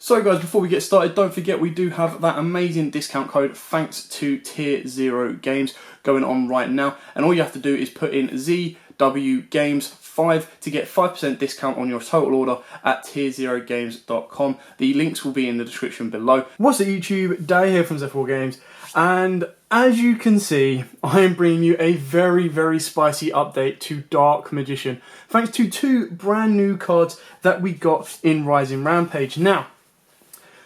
So guys, before we get started, don't forget we do have that amazing discount code thanks to Tier 0 Games going on right now. And all you have to do is put in ZW Games 5 to get 5% discount on your total order at tier0games.com. The links will be in the description below. What's up YouTube? Day here from Z4 Games. And as you can see, I am bringing you a very, very spicy update to Dark Magician. Thanks to two brand new cards that we got in Rising Rampage. Now,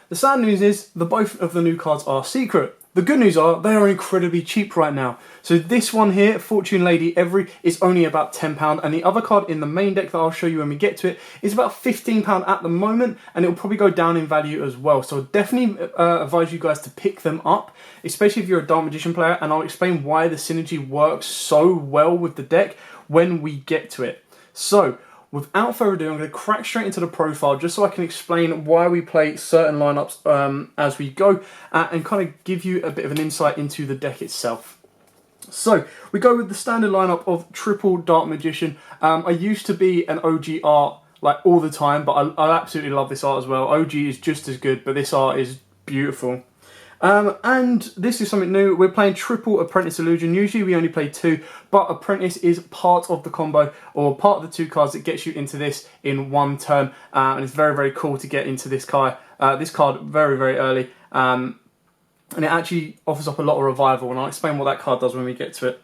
the sad news is both of the new cards are secret. The good news are they are incredibly cheap right now. So this one here, Fortune Lady Every, is only about £10, and the other card in the main deck that I'll show you when we get to it is about £15 at the moment, and it will probably go down in value as well. So definitely advise you guys to pick them up, especially if you're a Dark Magician player, and I'll explain why the synergy works so well with the deck when we get to it. So, without further ado, I'm going to crack straight into the profile just so I can explain why we play certain lineups as we go and kind of give you a bit of an insight into the deck itself. So, we go with the standard lineup of triple Dark Magician. I used to be an OG art like all the time, but I absolutely love this art as well. OG is just as good, but this art is beautiful. And this is something new. We're playing triple Apprentice Illusion. Usually we only play two, but Apprentice is part of the combo, or part of the two cards that gets you into this in one turn. And it's very, very cool to get into this card very, very early. And it actually offers up a lot of revival, and I'll explain what that card does when we get to it.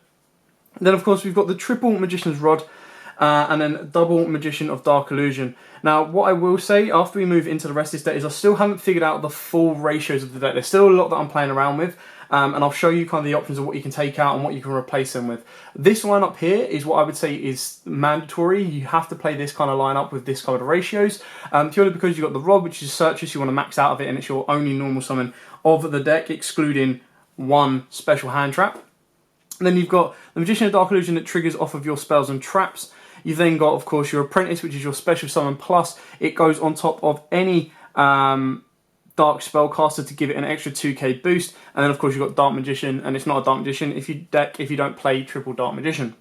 Then, of course, we've got the triple Magician's Rod, and then double Magician of Dark Illusion. Now, what I will say after we move into the rest of this deck is I still haven't figured out the full ratios of the deck. There's still a lot that I'm playing around with, and I'll show you kind of the options of what you can take out and what you can replace them with. This lineup here is what I would say is mandatory. You have to play this kind of lineup with this kind of ratios, purely because you've got the Rod, which is Searchers, you want to max out of it, and it's your only normal summon of the deck, excluding one special hand trap. And then you've got the Magician of Dark Illusion that triggers off of your spells and traps. You've then got, of course, your Apprentice, which is your special summon, plus it goes on top of any Dark Spellcaster to give it an extra 2k boost. And then, of course, you've got Dark Magician, and it's not a Dark Magician if you don't play triple Dark Magician.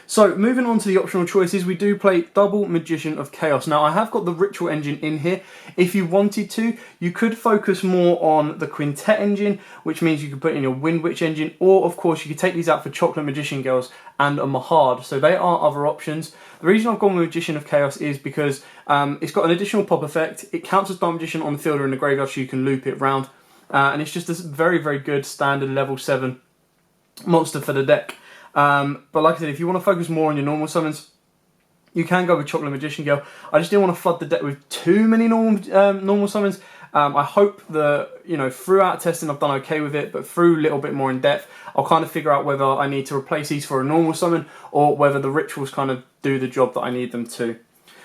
So, moving on to the optional choices, we do play double Magician of Chaos. Now, I have got the Ritual engine in here. If you wanted to, you could focus more on the Quintet engine, which means you could put in your Wind Witch engine, or, of course, you could take these out for Chocolate Magician Girls and a Mahard. So, they are other options. The reason I've gone with Magician of Chaos is because it's got an additional pop effect. It counts as Dark Magician on the field or in the graveyard, so you can loop it round. And it's just a very, very good standard level 7 monster for the deck. But like I said, if you want to focus more on your normal summons, you can go with Chocolate Magician Girl. I just didn't want to flood the deck with too many normal summons. I hope that, throughout testing I've done okay with it, but through a little bit more in depth, I'll kind of figure out whether I need to replace these for a normal summon or whether the rituals kind of do the job that I need them to.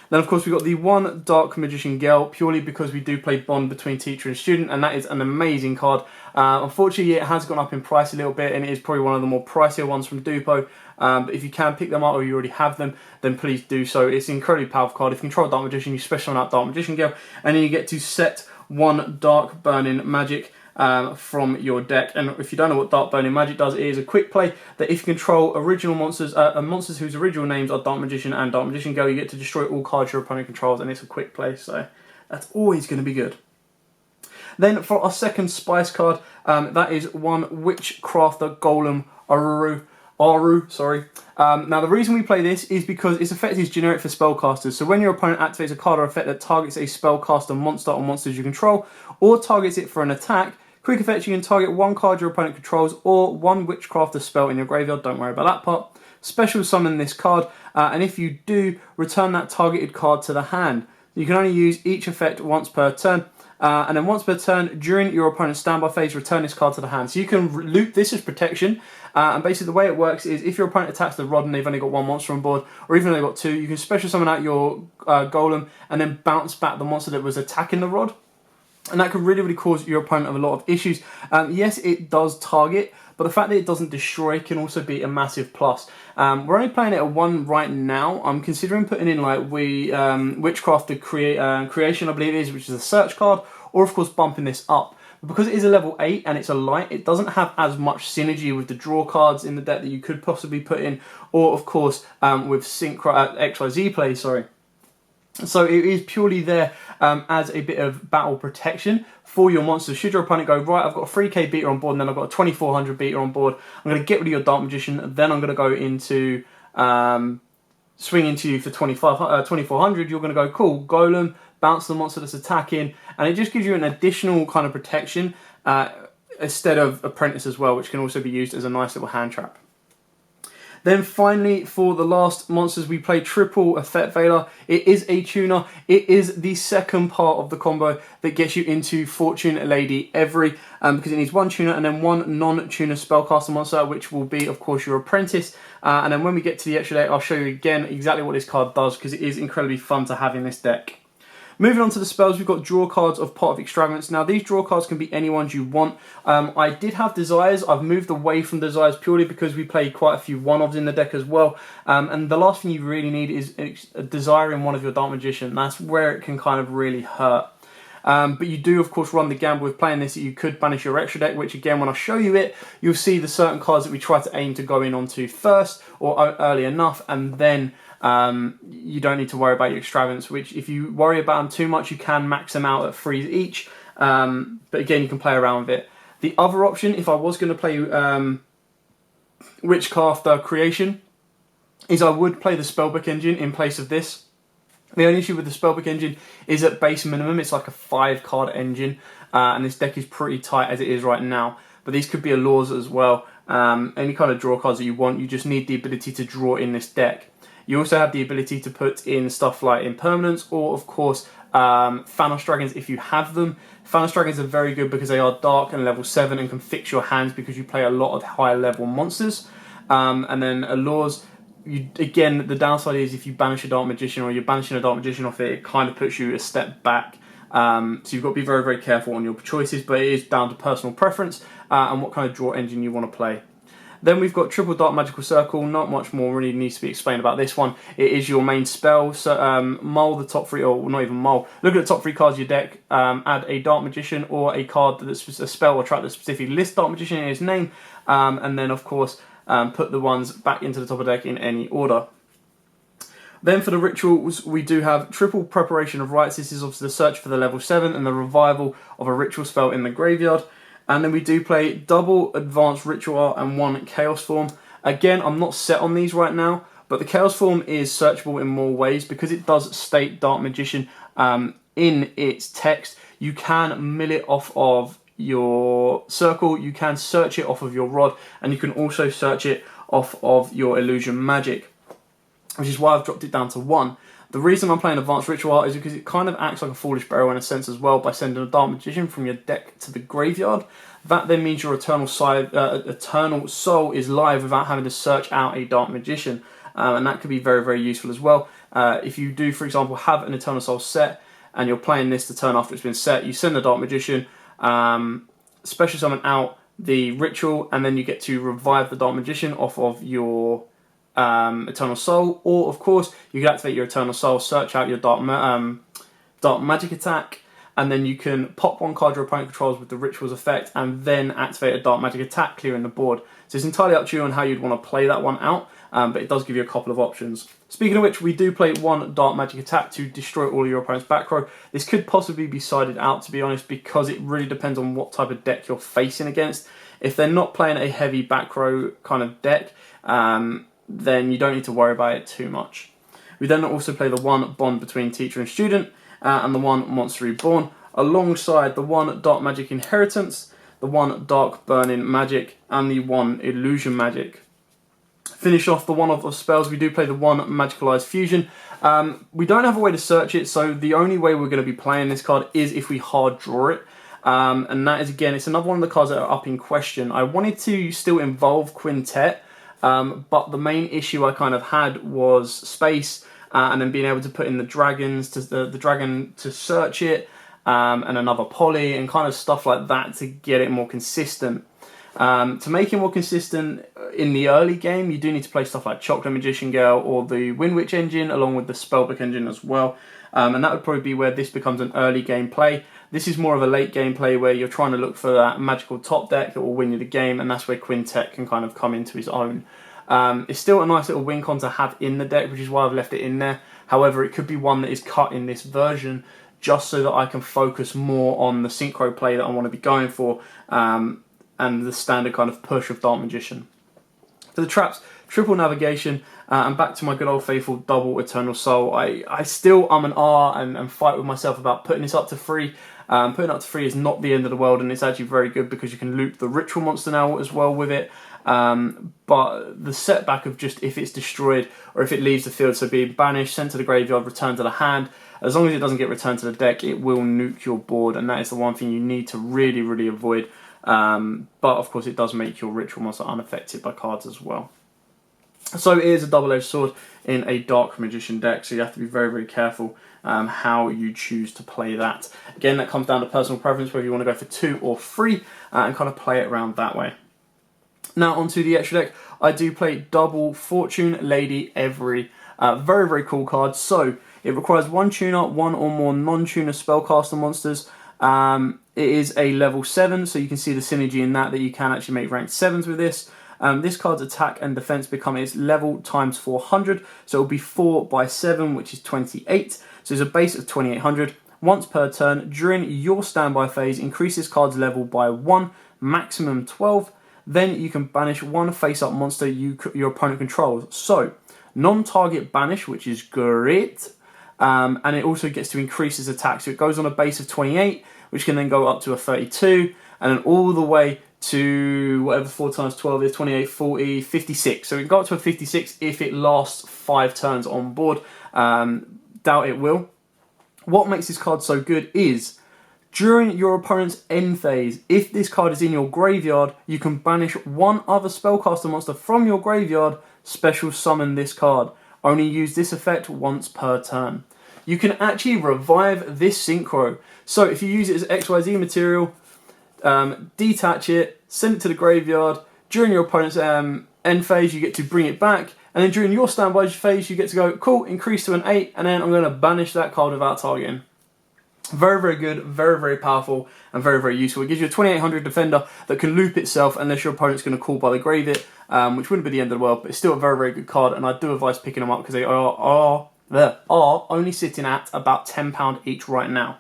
Then, of course, we've got the one Dark Magician Girl, purely because we do play Bond between teacher and student, and that is an amazing card. Unfortunately, it has gone up in price a little bit, and it is probably one of the more pricier ones from Dupo. But if you can pick them up, or you already have them, then please do so. It's an incredibly powerful card. If you control Dark Magician, you special on that Dark Magician Girl, and then you get to set one Dark Burning Magic from your deck. And if you don't know what Dark Burning Magic does, it is a quick play that if you control original monsters, monsters whose original names are Dark Magician and Dark Magician Girl, you get to destroy all cards your opponent controls, and it's a quick play, so that's always going to be good. Then for our second Spice card, that is one Witchcrafter Golem Aru, sorry. Now the reason we play this is because its effect is generic for spellcasters. So when your opponent activates a card or effect that targets a spellcaster monster or monsters you control, or targets it for an attack, quick effect, you can target one card your opponent controls or one Witchcrafter spell in your graveyard. Don't worry about that part. Special summon this card, and if you do, return that targeted card to the hand. You can only use each effect once per turn. And then once per turn, during your opponent's standby phase, return this card to the hand. So you can loop this as protection, and basically the way it works is if your opponent attacks the Rod and they've only got one monster on board, or even they've got two, you can special summon out your Golem and then bounce back the monster that was attacking the Rod. And that could really, really cause your opponent a lot of issues. Yes, it does target, but the fact that it doesn't destroy can also be a massive plus. We're only playing it at 1 right now. I'm considering putting in like Witchcraft Creation, I believe it is, which is a search card, or of course bumping this up. But because it is a level 8 and it's a light, it doesn't have as much synergy with the draw cards in the deck that you could possibly put in, or of course with XYZ play, sorry. So it is purely there as a bit of battle protection for your monsters. Should your opponent go, right, I've got a 3k beater on board and then I've got a 2400 beater on board, I'm going to get rid of your Dark Magician, then I'm going to go into swing into you for 2400, you're going to go, cool, Golem, bounce the monster that's attacking, and it just gives you an additional kind of protection instead of Apprentice as well, which can also be used as a nice little hand trap. Then finally, for the last monsters, we play Triple Effect Veiler. It is a tuner. It is the second part of the combo that gets you into Fortune Lady Every, because it needs one tuner and then one non-tuner spellcaster monster, which will be, of course, your Apprentice. And then when we get to the extra deck, I'll show you again exactly what this card does, because it is incredibly fun to have in this deck. Moving on to the spells, we've got draw cards of Pot of Extravagance. Now, these draw cards can be any ones you want. I did have Desires. I've moved away from Desires purely because we play quite a few one-offs in the deck as well. And the last thing you really need is a Desire in one of your Dark Magician. That's where it can kind of really hurt. But you do, of course, run the gamble with playing this. You could banish your extra deck, which, again, when I show you it, you'll see the certain cards that we try to aim to go in onto first or early enough, and then you don't need to worry about your extravagance, which if you worry about them too much, you can max them out at 3 each. But again, you can play around with it. The other option, if I was going to play Witchcraft Creation, is I would play the Spellbook engine in place of this. The only issue with the Spellbook engine is at base minimum, it's like a 5-card engine, and this deck is pretty tight as it is right now. But these could be allures as well. Any kind of draw cards that you want, you just need the ability to draw in this deck. You also have the ability to put in stuff like Impermanence or, of course, Thanos Dragons if you have them. Thanos Dragons are very good because they are dark and level 7 and can fix your hands because you play a lot of higher level monsters. And then Allures, again, the downside is if you banish a Dark Magician or you're banishing a Dark Magician off it, it kind of puts you a step back. So you've got to be very, very careful on your choices, but it is down to personal preference and what kind of draw engine you want to play. Then we've got Triple Dark Magical Circle. Not much more really needs to be explained about this one. It is your main spell. So mull the top 3, or not even mull. Look at the top 3 cards of your deck. Add a Dark Magician or a card that's a spell or trap that specifically lists Dark Magician in its name. And then, of course, put the ones back into the top of the deck in any order. Then for the rituals, we do have Triple Preparation of Rites. This is obviously the search for the level 7 and the revival of a ritual spell in the graveyard. And then we do play double Advanced Ritual Art and 1 Chaos Form. Again, I'm not set on these right now, but the Chaos Form is searchable in more ways because it does state Dark Magician in its text. You can mill it off of your circle, you can search it off of your rod, and you can also search it off of your Illusion Magic, which is why I've dropped it down to 1. The reason I'm playing Advanced Ritual Art is because it kind of acts like a Foolish Burial in a sense as well by sending a Dark Magician from your deck to the graveyard. That then means your Eternal Soul is live without having to search out a Dark Magician. And that could be very, very useful as well. If you do, for example, have an Eternal Soul set and you're playing this the turn after it's been set, you send the Dark Magician, special summon out the Ritual, and then you get to revive the Dark Magician off of your Eternal Soul, or of course you can activate your Eternal Soul, search out your Dark Magic attack, and then you can pop 1 card your opponent controls with the Ritual's effect, and then activate a Dark Magic attack, clearing the board. So it's entirely up to you on how you'd want to play that one out, but it does give you a couple of options. Speaking of which, we do play 1 Dark Magic attack to destroy all of your opponent's back row. This could possibly be sided out, to be honest, because it really depends on what type of deck you're facing against. If they're not playing a heavy back row kind of deck, then you don't need to worry about it too much. We then also play the 1 Bond between teacher and student, and the 1 Monster Reborn, alongside the 1 Dark Magic Inheritance, the 1 Dark Burning Magic, and the 1 Illusion Magic. Finish off the 1 of spells, we do play the 1 Magicalized Fusion. We don't have a way to search it, so the only way we're going to be playing this card is if we hard draw it. And that is, again, it's another one of the cards that are up in question. I wanted to still involve Quintet, but the main issue I kind of had was space, and then being able to put in the dragons, the dragon to search it, and another poly, and kind of stuff like that to get it more consistent. To make it more consistent in the early game, you do need to play stuff like Chocolate Magician Girl or the Wind Witch engine, along with the Spellbook engine as well. And that would probably be where this becomes an early game play. This is more of a late game play where you're trying to look for that magical top deck that will win you the game, and that's where Quintet can kind of come into his own. It's still a nice little win con to have in the deck, which is why I've left it in there. However, it could be one that is cut in this version just so that I can focus more on the synchro play that I want to be going for, and the standard kind of push of Dark Magician. For the traps, triple navigation, and back to my good old faithful double Eternal Soul. I still and and fight with myself about putting this up to 3. Putting it up to 3 is not the end of the world, and it's actually very good because you can loop the ritual monster now as well with it. But the setback of just if it's destroyed or if it leaves the field, so being banished, sent to the graveyard, returned to the hand, as long as it doesn't get returned to the deck, it will nuke your board, and that is the one thing you need to really, really avoid. But of course it does make your ritual monster unaffected by cards as well. So it is a double-edged sword in a Dark Magician deck, so you have to be very, very careful how you choose to play that. Again, that comes down to personal preference, whether you want to go for 2 or 3, and kind of play it around that way. Now onto the extra deck, I do play double Fortune Lady Every. Very, very cool card. So it requires 1 tuner, 1 or more non-tuner spellcaster monsters. It is a level 7, so you can see the synergy in that you can actually make ranked 7s with this. This card's attack and defense become its level times 400, so it'll be 4 by 7, which is 28. So it's a base of 2800. Once per turn, during your standby phase, increase this card's level by 1, maximum 12. Then you can banish 1 face-up monster your opponent controls. So, non-target banish, which is great. And it also gets to increase its attack. So it goes on a base of 28, which can then go up to a 32, and then all the way to whatever 4 times 12 is, 28, 40, 56. So it can go up to a 56 if it lasts 5 turns on board. Doubt it will. What makes this card so good is, during your opponent's end phase, if this card is in your graveyard, you can banish 1 other spellcaster monster from your graveyard, special summon this card. Only use this effect once per turn. You can actually revive this synchro. So if you use it as XYZ material, detach it, send it to the graveyard. During your opponent's end phase, you get to bring it back. And then during your standby phase, you get to go, cool, increase to an 8, and then I'm going to banish that card without targeting. Very, very good, very, very powerful, and very, very useful. It gives you a 2800 defender that can loop itself unless your opponent's going to call by the grave it, which wouldn't be the end of the world, but it's still a very, very good card, and I do advise picking them up because they are only sitting at about £10 each right now.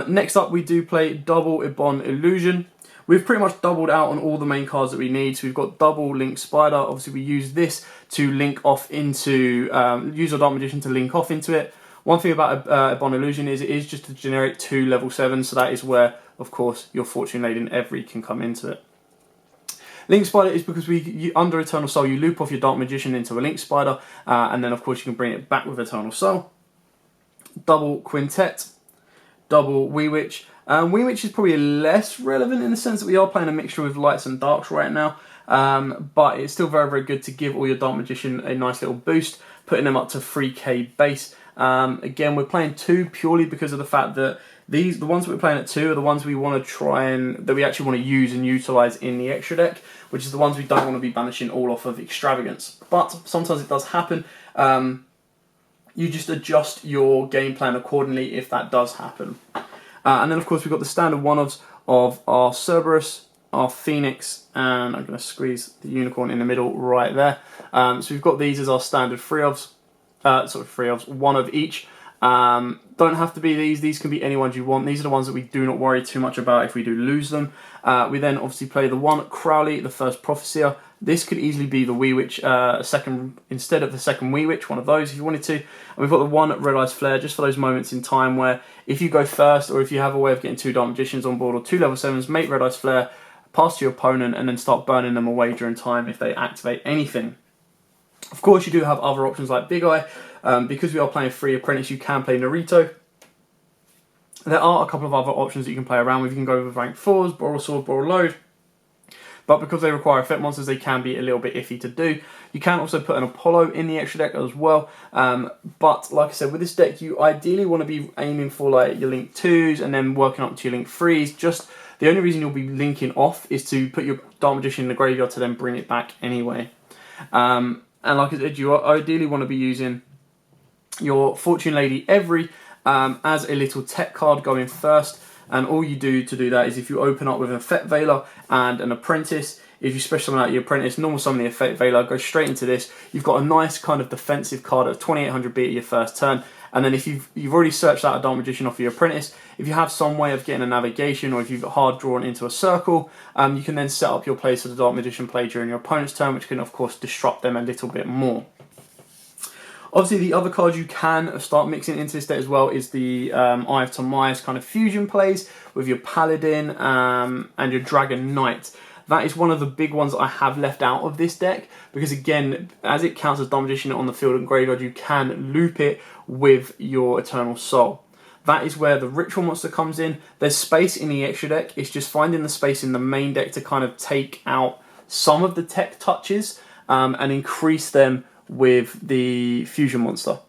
Next up, we do play double Ibon Illusion. We've pretty much doubled out on all the main cards that we need. So we've got double Link Spider. Obviously, we use this to link off into, use our Dark Magician to link off into it. One thing about Ibon Illusion is it is just to generate 2 level 7s, so that is where, of course, your Fortune Laden Every can come into it. Link Spider is because under Eternal Soul, you loop off your Dark Magician into a Link Spider, and then, of course, you can bring it back with Eternal Soul. Double Quintet, double Wee Witch. Wee Witch is probably less relevant in the sense that we are playing a mixture with lights and darks right now, but it's still very, very good to give all your Dark Magician a nice little boost, putting them up to 3k base. Again, we're playing 2 purely because of the fact that the ones that we're playing at 2 are the ones we want to that we actually want to use and utilise in the extra deck, which is the ones we don't want to be banishing all off of Extravagance. But sometimes it does happen. You just adjust your game plan accordingly if that does happen. And then, of course, we've got the standard one-offs of our Cerberus, our Phoenix, and I'm going to squeeze the Unicorn in the middle right there. So we've got these as our standard 3-ofs. 3-ofs, 1 of each. Don't have to be these can be any ones you want. These are the ones that we do not worry too much about if we do lose them. We then obviously play the 1 Crowley, the first Prophecia. This could easily be the Wee Witch second instead of the second Wee Witch, one of those if you wanted to. And we've got the 1 Red Eyes Flare, just for those moments in time where if you go first, or if you have a way of getting 2 Dark Magicians on board or 2 level 7s, make Red Eyes Flare, pass to your opponent, and then start burning them away during time if they activate anything. Of course, you do have other options like Big Eye. Because we are playing Free Apprentice, you can play Naruto. There are a couple of other options that you can play around with. You can go with rank 4s, Borrow Sword, Borrow Load. But because they require effect monsters, they can be a little bit iffy to do. You can also put an Apollo in the extra deck as well. But like I said, with this deck, you ideally want to be aiming for like your Link 2s and then working up to your Link 3s. Just the only reason you'll be linking off is to put your Dark Magician in the graveyard to then bring it back anyway. And like I said, you ideally want to be using your Fortune Lady Every as a little tech card going first. And all you do to do that is if you open up with an Effect Veiler and an Apprentice, if you special summon out your apprentice, normal summon the effect Veiler, go straight into this. You've got a nice kind of defensive card of 2800 beat at your first turn. And then if you've already searched out a Dark Magician off of your apprentice, if you have some way of getting a navigation, or if you've hard drawn into a circle, you can then set up your plays for the Dark Magician play during your opponent's turn, which can of course disrupt them a little bit more. Obviously, the other cards you can start mixing into this deck as well is the Eye of Tomias kind of fusion plays with your Paladin and your Dragon Knight. That is one of the big ones that I have left out of this deck, because again, as it counts as Dark Magician on the field and graveyard, you can loop it with your Eternal Soul. That is where the Ritual monster comes in. There's space in the extra deck. It's just finding the space in the main deck to kind of take out some of the tech touches and increase them with the fusion monster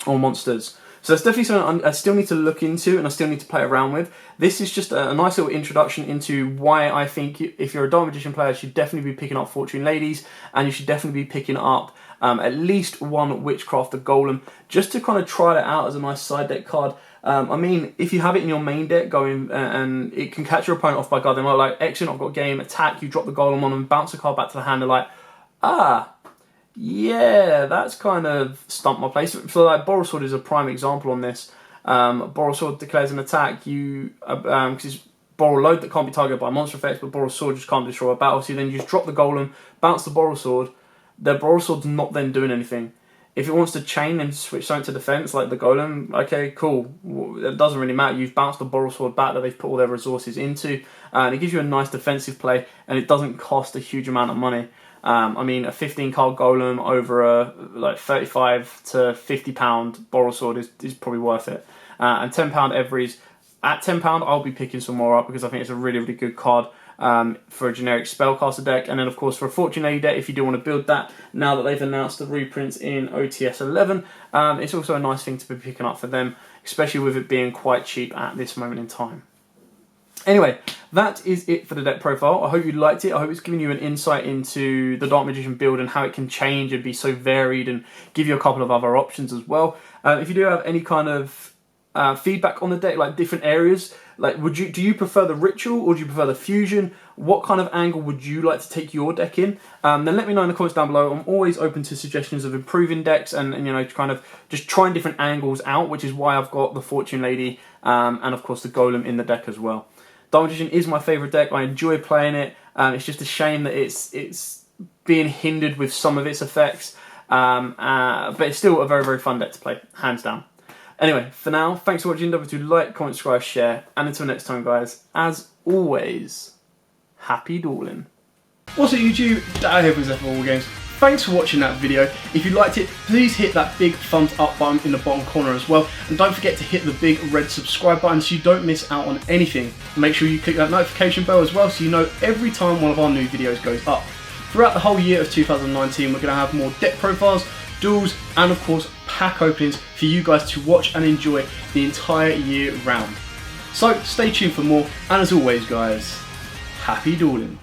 or monsters. So that's definitely something I still need to look into and I still need to play around with. This is just a nice little introduction into why I think if you're a Dark Magician player, you should definitely be picking up Fortune Ladies, and you should definitely be picking up at least one Witchcraft the Golem, just to kind of try it out as a nice side deck card. I mean, if you have it in your main deck going and it can catch your opponent off by guard, they're like, excellent, I've got game, attack, you drop the Golem on them, bounce the card back to the hand, they're like, ah, yeah, that's kind of stumped my place. So like Borrelsword is a prime example on this. Borrelsword declares an attack, because it's Borrel Load that can't be targeted by monster effects, but Borrelsword just can't destroy a battle. So then you just drop the Golem, bounce the Borrelsword. The Borrelsword's not then doing anything. If it wants to chain and switch something to defense, like the Golem, okay, cool. It doesn't really matter. You've bounced the Borrelsword back that they've put all their resources into, and it gives you a nice defensive play, and it doesn't cost a huge amount of money. I mean, a 15 card Golem over a like 35 to 50 pound Borrelsword is probably worth it. And 10 pound Everys, at 10 pound I'll be picking some more up because I think it's a really, really good card for a generic spellcaster deck. And then of course for a Fortune Lady deck, if you do want to build that, now that they've announced the reprints in OTS 11, it's also a nice thing to be picking up for them, especially with it being quite cheap at this moment in time. Anyway, that is it for the deck profile. I hope you liked it. I hope it's given you an insight into the Dark Magician build and how it can change and be so varied and give you a couple of other options as well. If you do have any kind of feedback on the deck, like different areas, like do you prefer the Ritual or do you prefer the Fusion? What kind of angle would you like to take your deck in? Then let me know in the comments down below. I'm always open to suggestions of improving decks and you know, kind of just trying different angles out, which is why I've got the Fortune Lady and of course the Golem in the deck as well. Dark Magician is my favourite deck. I enjoy playing it. It's just a shame that it's being hindered with some of its effects. But it's still a very, very fun deck to play, hands down. Anyway, for now, thanks for watching. Don't forget to like, comment, subscribe, share. And until next time, guys, as always, happy dueling. What's up, YouTube? Dad here from All Games. Thanks for watching that video. If you liked it, please hit that big thumbs up button in the bottom corner as well. And don't forget to hit the big red subscribe button so you don't miss out on anything. Make sure you click that notification bell as well so you know every time one of our new videos goes up. Throughout the whole year of 2019, we're going to have more deck profiles, duels, and of course pack openings for you guys to watch and enjoy the entire year round. So stay tuned for more, and as always guys, happy dueling.